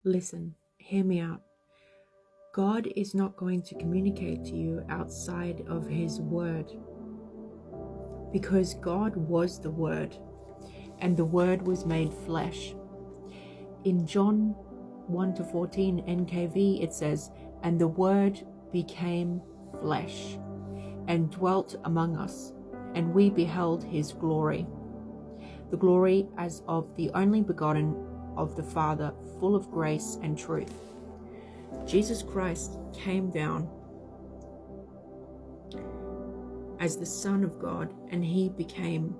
Listen, hear me out. God is not going to communicate to you outside of His Word, because God was the Word, and the Word was made flesh. In John 1-14 NKV it says, "And the Word became flesh and dwelt among us, and we beheld His glory, the glory as of the only begotten of the Father, full of grace and truth." Jesus Christ came down as the Son of God, and He became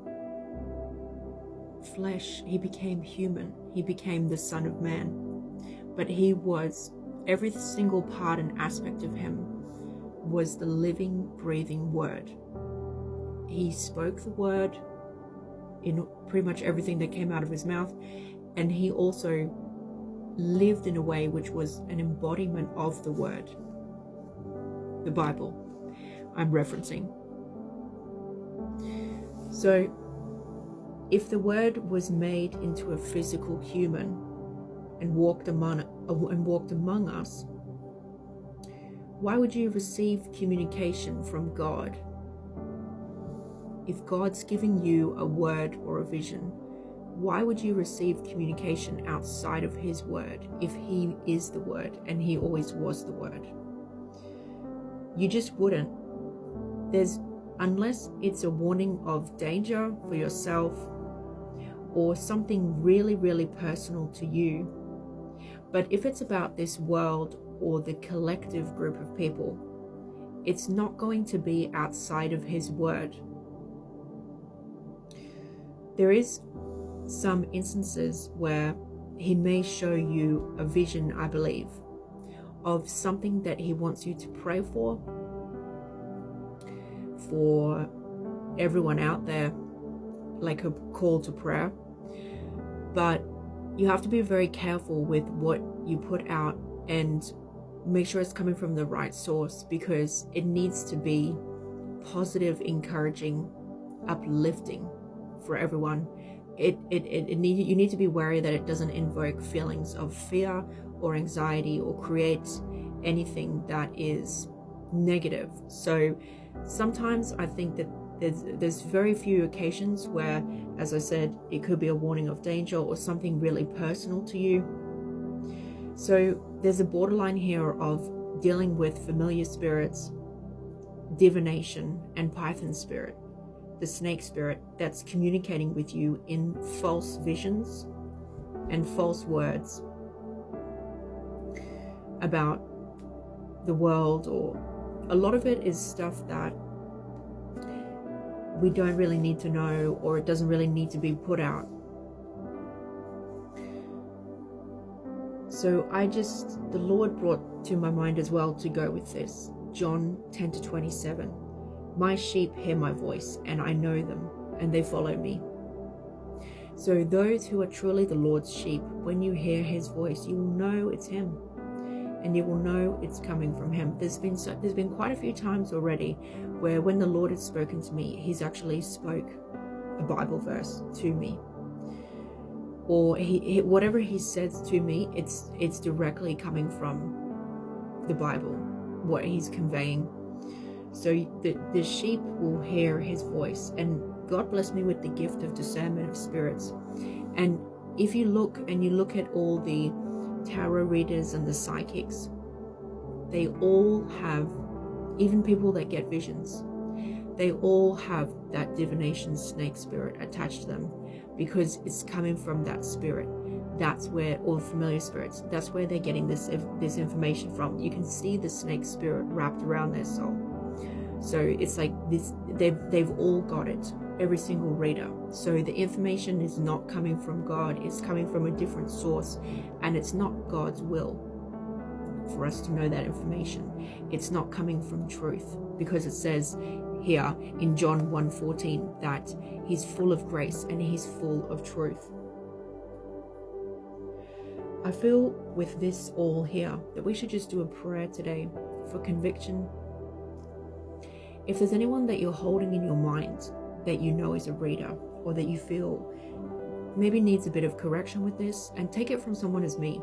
flesh. He became human. He became the Son of Man. But He was, every single part and aspect of Him was the living, breathing Word. He spoke the Word in pretty much everything that came out of His mouth, and He also lived in a way which was an embodiment of the Word. The Bible I'm referencing. So if the Word was made into a physical human and walked among us, why would you receive communication from God? If God's giving you a word or a vision, why would you receive communication outside of His Word if He is the Word and He always was the Word? You just wouldn't. Unless it's a warning of danger for yourself or something really, really personal to you. But if it's about this world or the collective group of people, it's not going to be outside of His Word. There is some instances where He may show you a vision, I believe, of something that He wants you to pray for everyone out there, like a call to prayer. But you have to be very careful with what you put out and make sure it's coming from the right source, because it needs to be positive, encouraging, uplifting for everyone. You need to be wary that it doesn't invoke feelings of fear or anxiety or create anything that is negative. So sometimes I think that there's very few occasions where, as I said, it could be a warning of danger or something really personal to you. So there's a borderline here of dealing with familiar spirits, divination, and python spirit, the snake spirit that's communicating with you in false visions and false words about the world, or a lot of it is stuff that we don't really need to know, or it doesn't really need to be put out. So the Lord brought to my mind as well to go with this, John 10-27. "My sheep hear my voice, and I know them, and they follow me." So those who are truly the Lord's sheep, when you hear His voice, you will know it's Him, and you will know it's coming from Him. There's been quite a few times already where when the Lord has spoken to me, He's actually spoke a Bible verse to me, or he whatever He says to me, it's directly coming from the Bible, what He's conveying. So the sheep will hear His voice, and God blessed me with the gift of discernment of spirits. And if you look at all the tarot readers and the psychics, they all have, even people that get visions, they all have that divination snake spirit attached to them, because it's coming from that spirit. That's where, all familiar spirits, that's where they're getting this information from. You can see the snake spirit wrapped around their soul. So it's like this, they've all got it, every single reader. So the information is not coming from God, it's coming from a different source, and it's not God's will for us to know that information. It's not coming from truth, because it says here in John 1:14 that He's full of grace and He's full of truth. I feel with this all here that we should just do a prayer today for conviction. If there's anyone that you're holding in your mind that you know is a reader, or that you feel maybe needs a bit of correction with this, and take it from someone as me.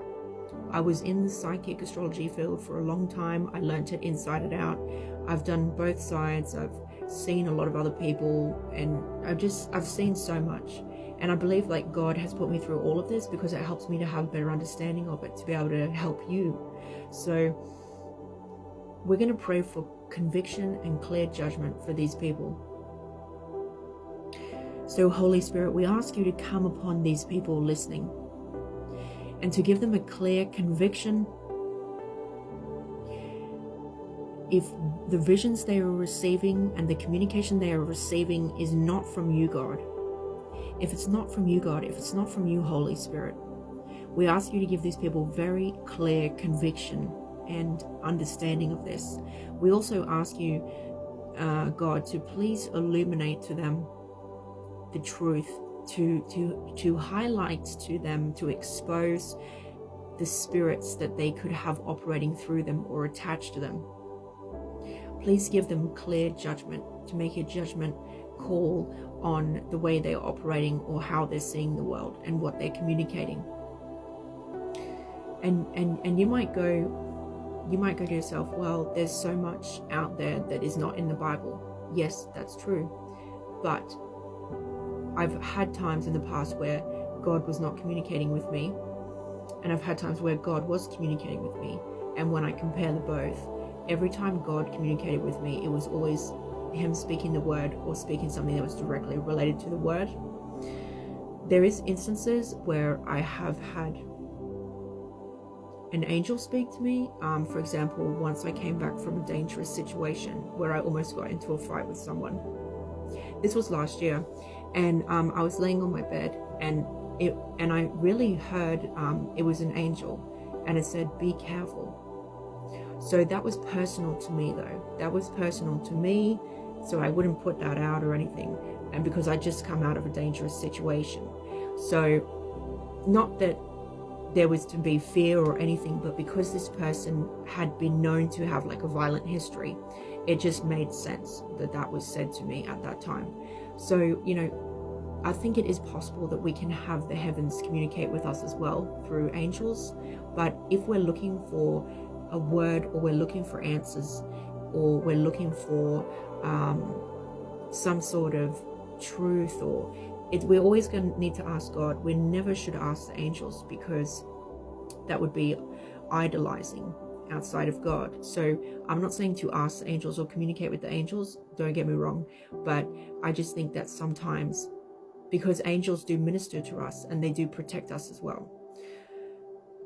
I was in the psychic astrology field for a long time. I learnt it inside and out. I've done both sides. I've seen a lot of other people, and I've seen so much. And I believe like God has put me through all of this because it helps me to have a better understanding of it, to be able to help you. So we're going to pray for conviction and clear judgment for these people. So Holy Spirit, we ask you to come upon these people listening and to give them a clear conviction. If the visions they are receiving and the communication they are receiving is not from you, God, if it's not from you, God, if it's not from you, Holy Spirit, we ask you to give these people very clear conviction and understanding of this. We also ask you, God, to please illuminate to them the truth, to highlight to them, to expose the spirits that they could have operating through them or attached to them. Please give them clear judgment, to make a judgment call on the way they're operating or how they're seeing the world and what they're communicating. And you might go to yourself, well, there's so much out there that is not in the Bible. Yes, that's true. But I've had times in the past where God was not communicating with me, and I've had times where God was communicating with me. And when I compare the both, every time God communicated with me, it was always him speaking the word or speaking something that was directly related to the word. There is instances where I have had an angel speak to me. For example, once I came back from a dangerous situation where I almost got into a fight with someone. This was last year, and I was laying on my bed, and I really heard it was an angel, and it said, "Be careful." So that was personal to me, though. That was personal to me, so I wouldn't put that out or anything, and because I just come out of a dangerous situation. So not that there was to be fear or anything, but because this person had been known to have like a violent history, it just made sense that that was said to me at that time. So, you know, I think it is possible that we can have the heavens communicate with us as well through angels. But if we're looking for a word, or we're looking for answers, or we're looking for some sort of truth, or we're always going to need to ask God. We never should ask the angels, because that would be idolizing outside of God. So I'm not saying to ask the angels or communicate with the angels, don't get me wrong, but I just think that sometimes, because angels do minister to us and they do protect us as well.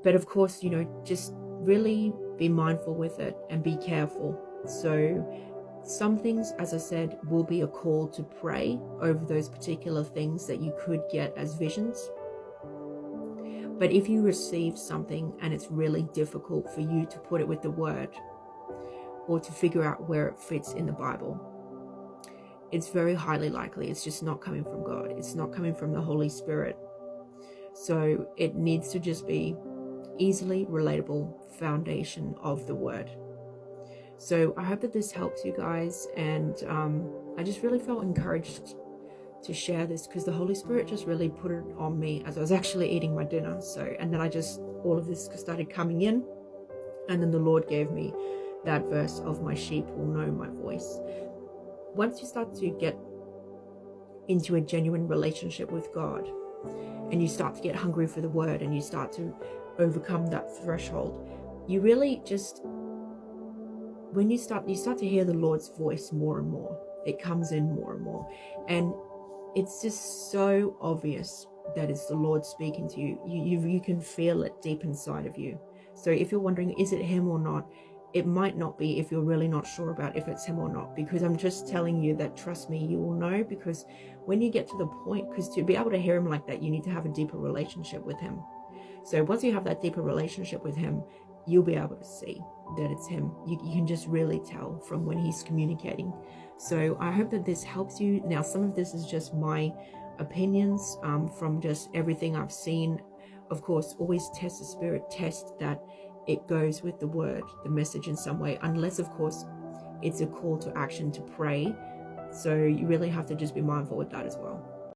But of course, you know, just really be mindful with it and be careful. So some things, as I said, will be a call to pray over those particular things that you could get as visions. But if you receive something and it's really difficult for you to put it with the word or to figure out where it fits in the Bible, it's very highly likely it's just not coming from God. It's not coming from the Holy Spirit. So it needs to just be easily relatable foundation of the word. So I hope that this helps you guys, and I just really felt encouraged to share this, because the Holy Spirit just really put it on me as I was actually eating my dinner. So, and then all of this started coming in, and then the Lord gave me that verse of "My sheep will know my voice." Once you start to get into a genuine relationship with God, and you start to get hungry for the word, and you start to overcome that threshold, you really just, when you start to hear the Lord's voice more and more, it comes in more and more, and it's just so obvious that it's the Lord speaking to you. You can feel it deep inside of you. So if you're wondering, is it him or not, it might not be if you're really not sure about if it's him or not, because I'm just telling you that, trust me, you will know. Because when you get to the point, because to be able to hear him like that, you need to have a deeper relationship with him. So once you have that deeper relationship with him, you'll be able to see that it's him. You can just really tell from when he's communicating. So I hope that this helps you. Now, some of this is just my opinions from just everything I've seen. Of course, always test the spirit, test that it goes with the word, the message in some way, unless, of course, it's a call to action to pray. So you really have to just be mindful with that as well.